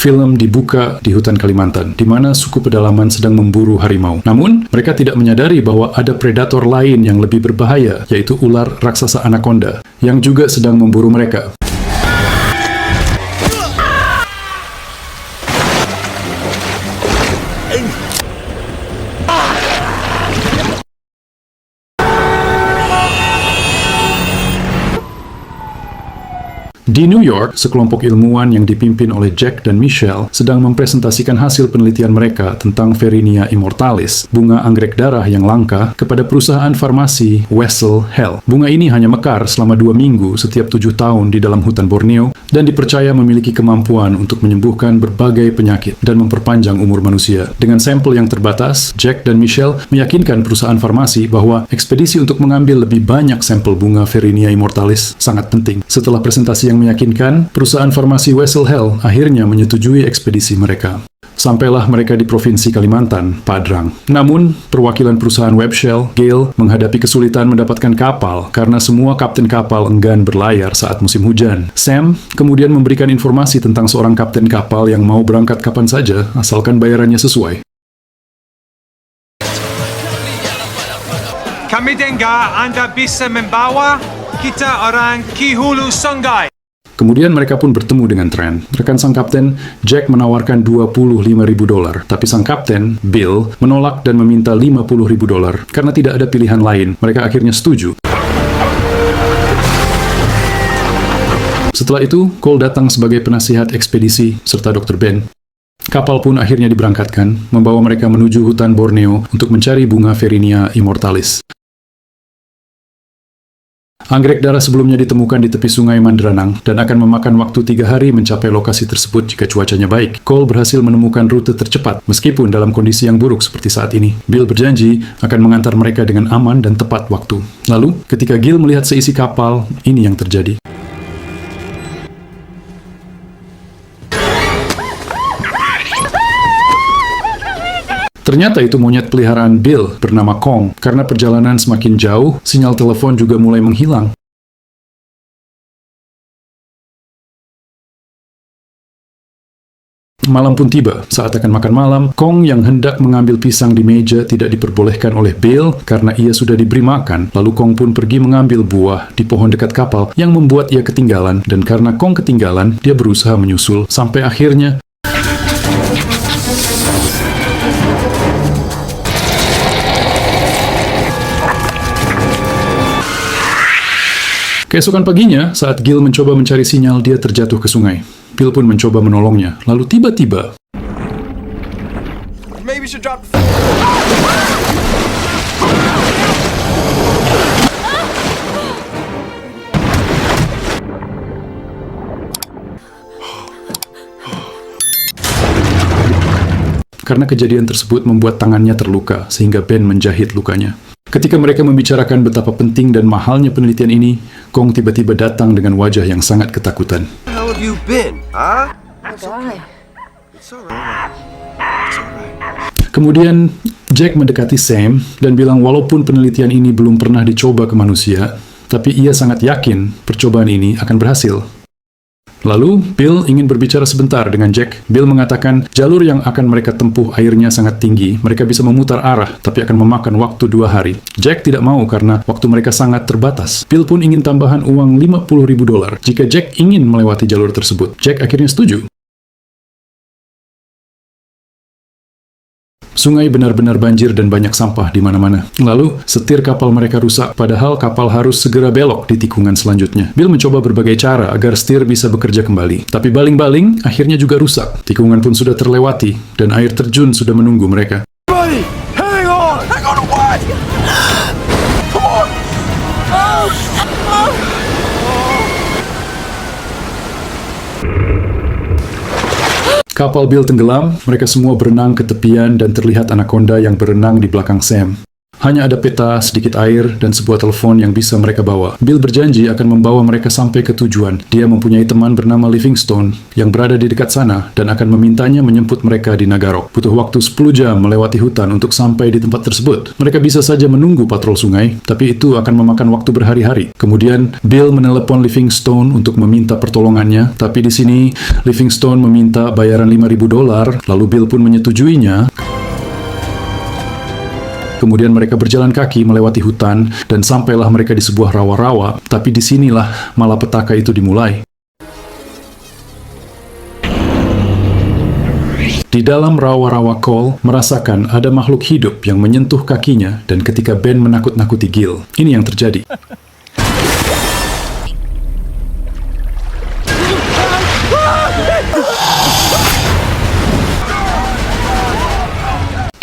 film dibuka di hutan Kalimantan, di mana suku pedalaman sedang memburu harimau. Namun, mereka tidak menyadari bahwa ada predator lain yang lebih berbahaya, yaitu ular raksasa anaconda, yang juga sedang memburu mereka. Di New York, sekelompok ilmuwan yang dipimpin oleh Jack dan Michelle sedang mempresentasikan hasil penelitian mereka tentang Verinia immortalis, bunga anggrek darah yang langka, kepada perusahaan farmasi Wessel Health. Bunga ini hanya mekar selama 2 minggu setiap 7 tahun di dalam hutan Borneo dan dipercaya memiliki kemampuan untuk menyembuhkan berbagai penyakit dan memperpanjang umur manusia. Dengan sampel yang terbatas, Jack dan Michelle meyakinkan perusahaan farmasi bahwa ekspedisi untuk mengambil lebih banyak sampel bunga Verinia immortalis sangat penting. Setelah presentasi yang meyakinkan, perusahaan farmasi Wessel Health akhirnya menyetujui ekspedisi mereka. Sampailah mereka di Provinsi Kalimantan, Padrang. Namun, perwakilan perusahaan Webshell, Gale, menghadapi kesulitan mendapatkan kapal karena semua kapten kapal enggan berlayar saat musim hujan. Sam kemudian memberikan informasi tentang seorang kapten kapal yang mau berangkat kapan saja, asalkan bayarannya sesuai. Kami dengar Anda bisa membawa kita orang Ki Hulu Sungai. Kemudian mereka pun bertemu dengan Trent. Rekan sang kapten, Jack menawarkan $25.000, tapi sang kapten, Bill, menolak dan meminta $50.000 karena tidak ada pilihan lain. Mereka akhirnya setuju. Setelah itu, Cole datang sebagai penasihat ekspedisi serta Dr. Ben. Kapal pun akhirnya diberangkatkan, membawa mereka menuju hutan Borneo untuk mencari bunga Verinia immortalis. Anggrek darah sebelumnya ditemukan di tepi sungai Mandranang dan akan memakan waktu 3 hari mencapai lokasi tersebut jika cuacanya baik. Cole berhasil menemukan rute tercepat, meskipun dalam kondisi yang buruk seperti saat ini. Bill berjanji akan mengantar mereka dengan aman dan tepat waktu. Lalu, ketika Gil melihat seisi kapal, ini yang terjadi. Ternyata itu monyet peliharaan Bill bernama Kong. Karena perjalanan semakin jauh, sinyal telepon juga mulai menghilang. Malam pun tiba. Saat akan makan malam, Kong yang hendak mengambil pisang di meja tidak diperbolehkan oleh Bill karena ia sudah diberi makan. Lalu Kong pun pergi mengambil buah di pohon dekat kapal yang membuat ia ketinggalan. Dan karena Kong ketinggalan, dia berusaha menyusul sampai akhirnya keesokan paginya, saat Gil mencoba mencari sinyal, dia terjatuh ke sungai. Bill pun mencoba menolongnya. Lalu tiba-tiba, karena kejadian tersebut membuat tangannya terluka, sehingga Ben menjahit lukanya. Ketika mereka membicarakan betapa penting dan mahalnya penelitian ini, Kong tiba-tiba datang dengan wajah yang sangat ketakutan. How have you been, huh? Kemudian, Jack mendekati Sam dan bilang walaupun penelitian ini belum pernah dicoba ke manusia, tapi ia sangat yakin percobaan ini akan berhasil. Lalu, Bill ingin berbicara sebentar dengan Jack. Bill mengatakan jalur yang akan mereka tempuh airnya sangat tinggi. Mereka bisa memutar arah, tapi akan memakan waktu 2 hari. Jack tidak mau karena waktu mereka sangat terbatas. Bill pun ingin tambahan uang $50.000 jika Jack ingin melewati jalur tersebut. Jack akhirnya setuju. Sungai benar-benar banjir dan banyak sampah di mana-mana. Lalu, setir kapal mereka rusak, padahal kapal harus segera belok di tikungan selanjutnya. Bill mencoba berbagai cara agar setir bisa bekerja kembali. Tapi baling-baling akhirnya juga rusak. Tikungan pun sudah terlewati, dan air terjun sudah menunggu mereka. Buddy, hang on! Hang on to what? Come on! Kapal Bill tenggelam, mereka semua berenang ke tepian dan terlihat anaconda yang berenang di belakang Sam. Hanya ada peta, sedikit air, dan sebuah telepon yang bisa mereka bawa. Bill berjanji akan membawa mereka sampai ke tujuan. Dia mempunyai teman bernama Livingstone yang berada di dekat sana dan akan memintanya menjemput mereka di Nagarok. Butuh waktu 10 jam melewati hutan untuk sampai di tempat tersebut. Mereka bisa saja menunggu patrol sungai, tapi itu akan memakan waktu berhari-hari. Kemudian, Bill menelepon Livingstone untuk meminta pertolongannya, tapi di sini Livingstone meminta bayaran $5.000, lalu Bill pun menyetujuinya. Kemudian mereka berjalan kaki melewati hutan dan sampailah mereka di sebuah rawa-rawa, tapi disinilah malapetaka itu dimulai. Di dalam rawa-rawa Cole merasakan ada makhluk hidup yang menyentuh kakinya dan ketika Ben menakut-nakuti Gil. Ini yang terjadi.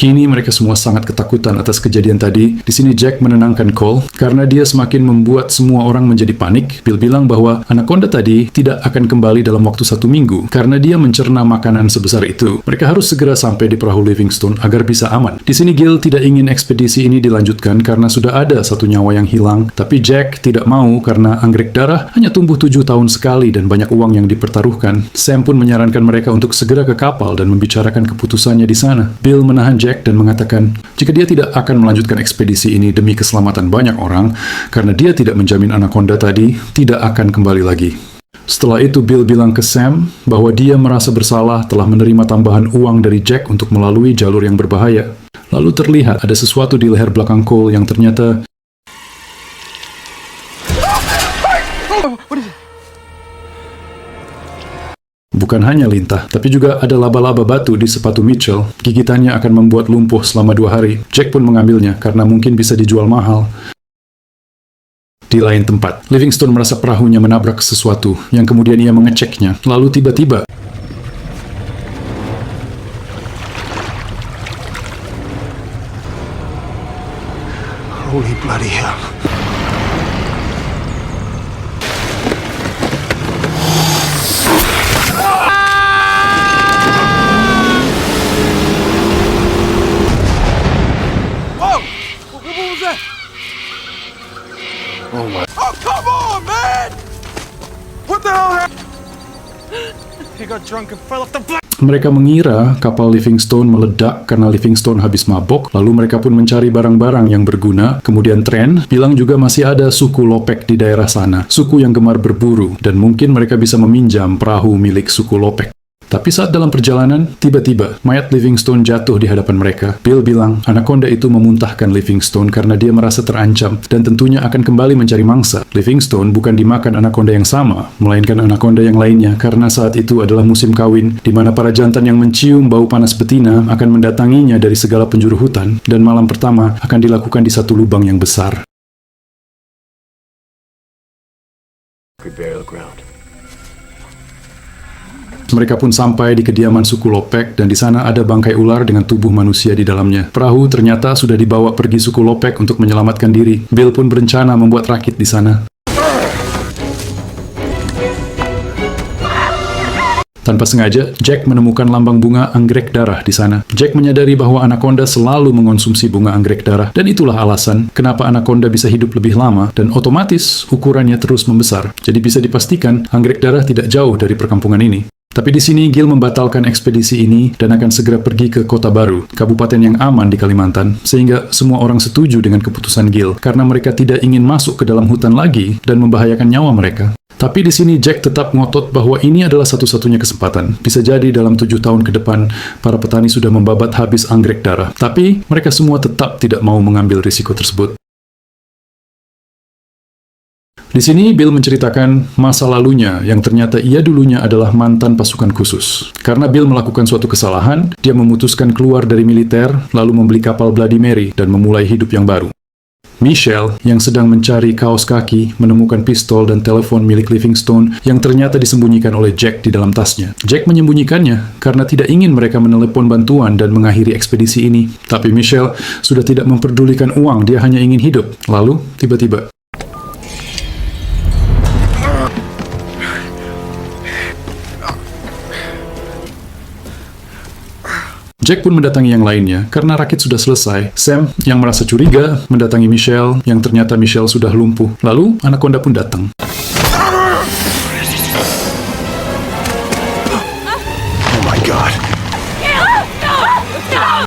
Kini mereka semua sangat ketakutan atas kejadian tadi. Di sini Jack menenangkan Cole karena dia semakin membuat semua orang menjadi panik. Bill bilang bahwa anaconda tadi tidak akan kembali dalam waktu 1 minggu karena dia mencerna makanan sebesar itu. Mereka harus segera sampai di perahu Livingstone agar bisa aman. Di sini Gil tidak ingin ekspedisi ini dilanjutkan karena sudah ada 1 nyawa yang hilang. Tapi Jack tidak mau karena anggrek darah hanya tumbuh 7 tahun sekali dan banyak uang yang dipertaruhkan. Sam pun menyarankan mereka untuk segera ke kapal dan membicarakan keputusannya di sana. Bill menahan Jack dan mengatakan jika dia tidak akan melanjutkan ekspedisi ini demi keselamatan banyak orang, karena dia tidak menjamin anaconda tadi tidak akan kembali lagi. Setelah itu Bill bilang ke Sam bahwa dia merasa bersalah telah menerima tambahan uang dari Jack untuk melalui jalur yang berbahaya. Lalu terlihat ada sesuatu di leher belakang Cole yang ternyata bukan hanya lintah, tapi juga ada laba-laba batu di sepatu Mitchell. Gigitannya akan membuat lumpuh selama 2 hari. Jack pun mengambilnya karena mungkin bisa dijual mahal. Di lain tempat, Livingstone merasa perahunya menabrak sesuatu yang kemudian ia mengeceknya. Lalu tiba-tiba Holy bloody hell. Oh, come on, man! What the hell happened? He got drunk and fell off the block. mereka mengira kapal Livingstone meledak karena Livingstone habis mabok, lalu mereka pun mencari barang-barang yang berguna. Kemudian Trent bilang juga masih ada suku Lopek di daerah sana, suku yang gemar berburu, dan mungkin mereka bisa meminjam perahu milik suku Lopek. Tapi saat dalam perjalanan, tiba-tiba mayat Livingstone jatuh di hadapan mereka. Bill bilang anaconda itu memuntahkan Livingstone karena dia merasa terancam dan tentunya akan kembali mencari mangsa. Livingstone bukan dimakan anaconda yang sama, melainkan anaconda yang lainnya karena saat itu adalah musim kawin, di mana para jantan yang mencium bau panas betina akan mendatanginya dari segala penjuru hutan, dan malam pertama akan dilakukan di satu lubang yang besar. Burial ground. Mereka pun sampai di kediaman suku Lopek, dan di sana ada bangkai ular dengan tubuh manusia di dalamnya. Perahu ternyata sudah dibawa pergi suku Lopek untuk menyelamatkan diri. Bill pun berencana membuat rakit di sana. Tanpa sengaja, Jack menemukan lambang bunga anggrek darah di sana. Jack menyadari bahwa anaconda selalu mengonsumsi bunga anggrek darah, dan itulah alasan kenapa anaconda bisa hidup lebih lama, dan otomatis ukurannya terus membesar. Jadi bisa dipastikan anggrek darah tidak jauh dari perkampungan ini. Tapi di sini Gil membatalkan ekspedisi ini dan akan segera pergi ke Kota Baru, kabupaten yang aman di Kalimantan, sehingga semua orang setuju dengan keputusan Gil karena mereka tidak ingin masuk ke dalam hutan lagi dan membahayakan nyawa mereka. Tapi di sini Jack tetap ngotot bahwa ini adalah satu-satunya kesempatan. Bisa jadi dalam 7 tahun ke depan, para petani sudah membabat habis anggrek darah. Tapi mereka semua tetap tidak mau mengambil risiko tersebut. Di sini Bill menceritakan masa lalunya yang ternyata ia dulunya adalah mantan pasukan khusus. Karena Bill melakukan suatu kesalahan, dia memutuskan keluar dari militer, lalu membeli kapal Bloody Mary dan memulai hidup yang baru. Michelle, yang sedang mencari kaos kaki, menemukan pistol dan telepon milik Livingstone yang ternyata disembunyikan oleh Jack di dalam tasnya. Jack menyembunyikannya karena tidak ingin mereka menelepon bantuan dan mengakhiri ekspedisi ini. Tapi Michelle sudah tidak memperdulikan uang, dia hanya ingin hidup. Lalu, tiba-tiba, Jack pun mendatangi yang lainnya karena rakit sudah selesai. Sam yang merasa curiga mendatangi Michelle yang ternyata Michelle sudah lumpuh. Lalu Anaconda pun datang. Oh my god.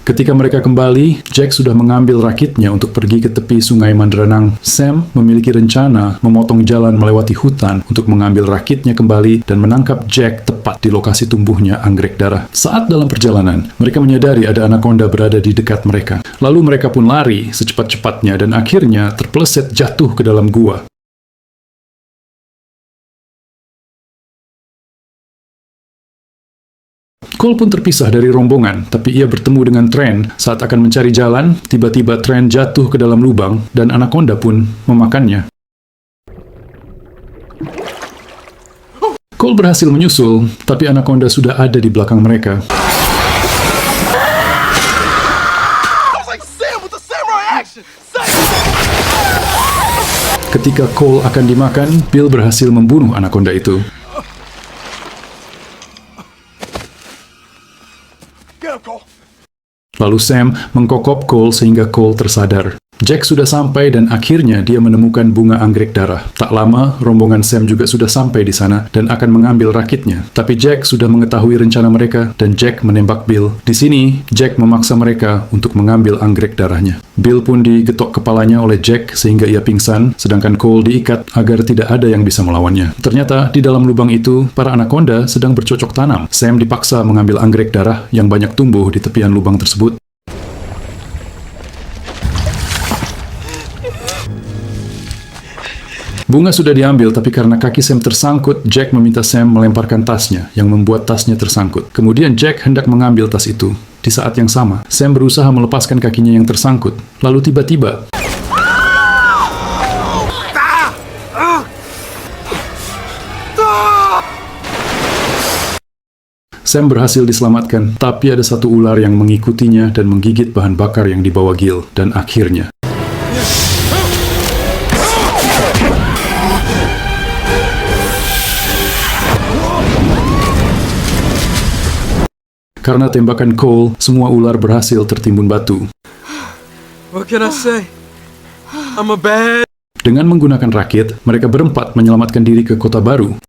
Ketika mereka kembali, Jack sudah mengambil rakitnya untuk pergi ke tepi sungai Manderenang. Sam memiliki rencana memotong jalan melewati hutan untuk mengambil rakitnya kembali dan menangkap Jack tepat di lokasi tumbuhnya anggrek darah. Saat dalam perjalanan, mereka menyadari ada Anaconda berada di dekat mereka. Lalu mereka pun lari secepat-cepatnya dan akhirnya terpeleset jatuh ke dalam gua. Cole pun terpisah dari rombongan, tapi ia bertemu dengan Tran saat akan mencari jalan. Tiba-tiba Tran jatuh ke dalam lubang dan Anaconda pun memakannya. Cole berhasil menyusul, tapi Anaconda sudah ada di belakang mereka. I was like Sam with the samurai action. Ketika Cole akan dimakan, Bill berhasil membunuh Anaconda itu. Get him, Cole. Lalu Sam mengkokop Cole sehingga Cole tersadar. Jack sudah sampai dan akhirnya dia menemukan bunga anggrek darah. Tak lama, rombongan Sam juga sudah sampai di sana dan akan mengambil rakitnya. Tapi Jack sudah mengetahui rencana mereka dan Jack menembak Bill. Di sini, Jack memaksa mereka untuk mengambil anggrek darahnya. Bill pun digetok kepalanya oleh Jack sehingga ia pingsan, sedangkan Cole diikat agar tidak ada yang bisa melawannya. Ternyata di dalam lubang itu, para Anaconda sedang bercocok tanam. Sam dipaksa mengambil anggrek darah yang banyak tumbuh di tepian lubang tersebut. Bunga sudah diambil, tapi karena kaki Sam tersangkut, Jack meminta Sam melemparkan tasnya, yang membuat tasnya tersangkut. Kemudian Jack hendak mengambil tas itu. Di saat yang sama, Sam berusaha melepaskan kakinya yang tersangkut. Lalu tiba-tiba, Sam berhasil diselamatkan, tapi ada satu ular yang mengikutinya dan menggigit bahan bakar yang dibawa Gil. Dan akhirnya, karena tembakan Cole, semua ular berhasil tertimbun batu. What can I say? I'm a bad... Dengan menggunakan rakit, mereka berempat menyelamatkan diri ke kota baru.